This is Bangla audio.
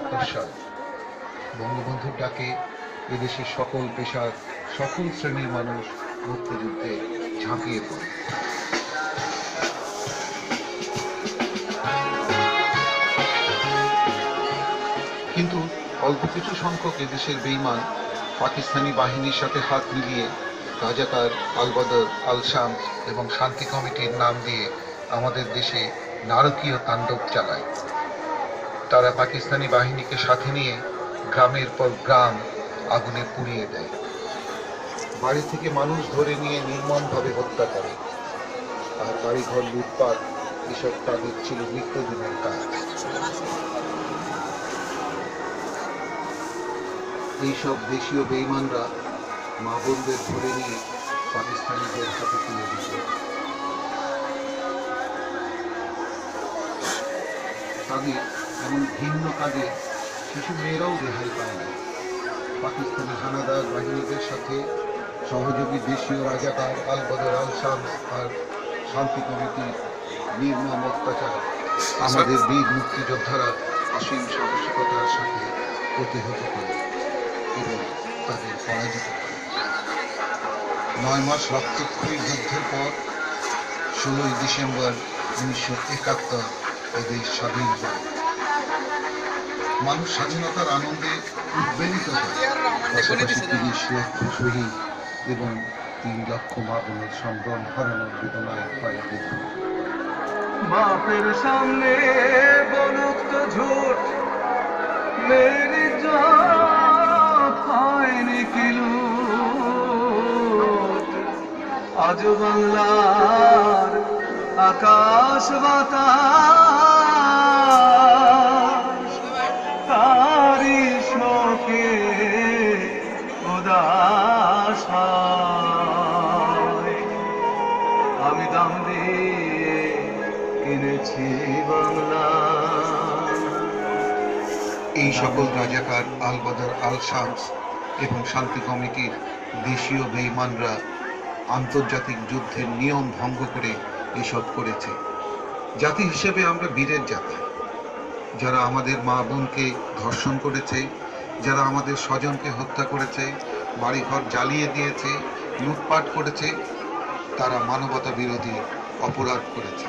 রক্তস্বাদ। বঙ্গবন্ধুর ডাকে এদেশের সকল পেশার সকল শ্রেণীর মানুষ মুক্তিযুদ্ধে ঝাঁপিয়ে পড়ে। কিন্তু অল্প কিছু সংখ্যক এদেশের বেঈমান পাকিস্তানি বাহিনীর সাথে হাত মিলিয়ে রাজাকার, আল বদর, আল শামস এবং শান্তি কমিটির নাম দিয়ে আমাদের দেশে নারকীয় তাণ্ডব চালায়। তারা পাকিস্তানি বাহিনীকে সাথে নিয়ে গ্রামের পর গ্রাম আগুনে পুড়িয়ে দেয়, বাড়ি থেকে মানুষ ধরে নিয়ে নির্মমভাবে হত্যা করে, আর বাড়িঘর লুটপাট এসব তাদের ছিল নিত্যদিনের কাজ। এইসব দেশীয় বেঈমানরা মা বোনদের ধরে নিয়ে পাকিস্তানিদের হাতে তুলে দিত। তাদের এমন ভিন্ন কাজে শিশু মেয়েরাও রেহাই পায় না। পাকিস্তানি হানাদার বাহিনীদের সাথে সহযোগী দেশীয় রাজাকার, আল বদর, আল শামস আর শান্তি কমিটির নির্মম অত্যাচার আমাদের বীর মুক্তিযোদ্ধারা অসীম সাহসিকতার সাথে প্রতিহত করে এবং তাদের পরাজিত করে। 9 মাস রক্তক্ষয়ী যুদ্ধের পর 16ই ডিসেম্বর 1971 এদেশ স্বাধীন হয়। মানুষ স্বাধীনতার আনন্দে উদ্বেলিত হয়। পাশাপাশি 30 লক্ষ শহীদ এবং 3 লক্ষ মা বোনের সম্ভ্রম হারানোর বেদনায় হয় বিদ্ধ। বাপের সামনে বলুক তো ঝুট, মেরি জাত হয়নি কিলু। আজ বাংলার আকাশ বাতাস তারি শোকে উদাস হয়। আমি দাম দিয়ে কিনেছি বাংলা। এই সকল রাজাকার, আল বদর, আল শামস এবং শান্তি কমিটির দেশীয় বেঈমানরা আন্তর্জাতিক যুদ্ধের নিয়ম ভঙ্গ করে এসব করেছে। জাতি হিসেবে আমরা বীরের জাতি। যারা আমাদের মা বোনকে ধর্ষণ করেছে, যারা আমাদের স্বজনকে হত্যা করেছে, বাড়িঘর জ্বালিয়ে দিয়েছে, লুটপাট করেছে, তারা মানবতা বিরোধী অপরাধ করেছে।